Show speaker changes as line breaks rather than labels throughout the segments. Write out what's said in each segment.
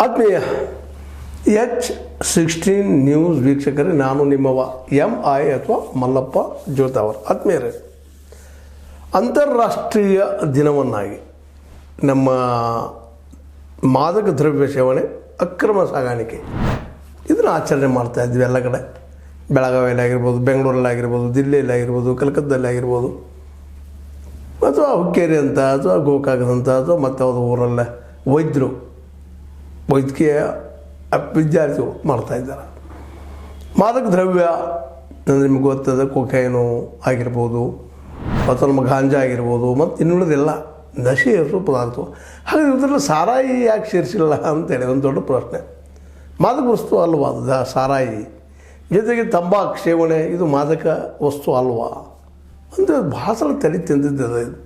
ಆತ್ಮೀಯ H16 news ವೀಕ್ಷಕರೇ, ನಾನು ನಿಮ್ಮವ MI ಅಥವಾ ಮಲ್ಲಪ್ಪ ಜೋತಾವರ್. ಆತ್ಮೀಯರೇ, ಅಂತಾರಾಷ್ಟ್ರೀಯ ದಿನವನ್ನಾಗಿ ನಮ್ಮ ಮಾದಕ ದ್ರವ್ಯ ಸೇವನೆ, ಅಕ್ರಮ ಸಾಗಾಣಿಕೆ ಇದನ್ನು ಆಚರಣೆ ಮಾಡ್ತಾ ಇದ್ವಿ ಎಲ್ಲ ಕಡೆ. ಬೆಳಗಾವಿಯಲ್ಲಿ ಆಗಿರ್ಬೋದು, ಬೆಂಗಳೂರಲ್ಲಿ ಆಗಿರ್ಬೋದು, ದಿಲ್ಲಿಯಲ್ಲಿ ಆಗಿರ್ಬೋದು, ಕಲ್ಕತ್ತದಲ್ಲಿ ಆಗಿರ್ಬೋದು, ಅಥವಾ ಹುಕ್ಕೇರಿ ಅಂತ, ಅಥವಾ ಗೋಕಾಕದಂತ, ಅಥವಾ ಮತ್ತಾವುದು ಊರಲ್ಲೇ ವೈದ್ಯಕೀಯ ವಿದ್ಯಾರ್ಥಿಗಳು ಮಾಡ್ತಾಯಿದ್ದಾರೆ. ಮಾದಕ ದ್ರವ್ಯ ಅಂದರೆ ನಿಮಗೆ ಗೊತ್ತದ ಕೊಕೈನು ಆಗಿರ್ಬೋದು, ಅಥವಾ ನಮ್ಮ ಗಾಂಜಾ ಆಗಿರ್ಬೋದು, ಮತ್ತು ಇನ್ನುಳಿದೆಲ್ಲ ನಶೆ ಇರೋ ಪದಾರ್ಥಗಳು. ಹಾಗೆ ಇದರಲ್ಲಿ ಸಾರಾಯಿ ಯಾಕೆ ಸೇರಿಸಿಲ್ಲ ಅಂತೇಳಿ ಒಂದು ದೊಡ್ಡ ಪ್ರಶ್ನೆ. ಮಾದಕ ವಸ್ತು ಅಲ್ವಾ ಅದು ಸಾರಾಯಿ? ಜೊತೆಗೆ ತಂಬಾಕು ಸೇವನೆ ಇದು ಮಾದಕ ವಸ್ತು ಅಲ್ವಾ ಅಂತ ಭಾಳ ಸಲ ತಲೆ ತಿಂದಿದ್ದದ. ಇದು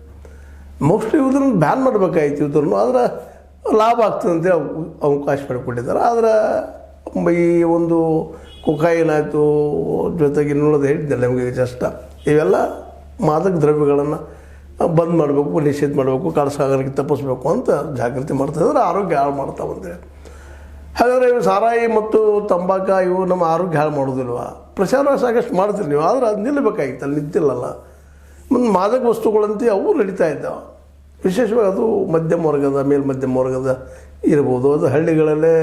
ಮೋಸ್ಟ್ಲಿ ಇವ್ರನ್ನ ಬ್ಯಾನ್ ಮಾಡಬೇಕಾಯ್ತು. ಇವ್ರನ್ನು ಆದರೆ ಲಾಭ ಆಗ್ತದಂತೆ ಅವಕಾಶ ಮಾಡಿಕೊಟ್ಟಿದ್ದಾರೆ. ಆದರೆ ಈ ಒಂದು ಕೊಕೈನ್ ಆಯಿತು, ಜೊತೆಗೆ ಇನ್ನುಳಿದ ಹೇಳಿದ್ದೆ ನಮಗೆ ಜಸ್ಟ್ ಇವೆಲ್ಲ ಮಾದಕ ದ್ರವ್ಯಗಳನ್ನು ಬಂದ್ ಮಾಡಬೇಕು, ನಿಷೇಧ ಮಾಡಬೇಕು, ಕಾಳಸಾಗಾರಿಕೆ ತಪ್ಪಿಸ್ಬೇಕು ಅಂತ ಜಾಗೃತಿ ಮಾಡ್ತಾಯಿದ್ರೆ ಆರೋಗ್ಯ ಹಾಳು ಮಾಡ್ತಾ ಬಂದರೆ. ಹಾಗಾದರೆ ಇವು ಸಾರಾಯಿ ಮತ್ತು ತಂಬಾಕ ಇವು ನಮ್ಮ ಆರೋಗ್ಯ ಹಾಳು ಮಾಡೋದಿಲ್ವ? ಪ್ರಚಾರ ಸಾಕಷ್ಟು ಮಾಡ್ತೀರಿ ನೀವು, ಆದರೆ ಅದು ನಿಲ್ಲಬೇಕಾಗಿತ್ತು, ಅಲ್ಲಿ ನಿಂತಿಲ್ಲಲ್ಲ. ಮತ್ತು ಮಾದಕ ವಸ್ತುಗಳಂತೆ ಅವು ನಡೀತಾ ಇದ್ದಾವೆ. ವಿಶೇಷವಾಗಿ ಅದು ಮಧ್ಯಮ ವರ್ಗದ, ಮೇಲ್ಮಧ್ಯಮ ವರ್ಗದ ಇರ್ಬೋದು. ಅದು ಹಳ್ಳಿಗಳಲ್ಲೇ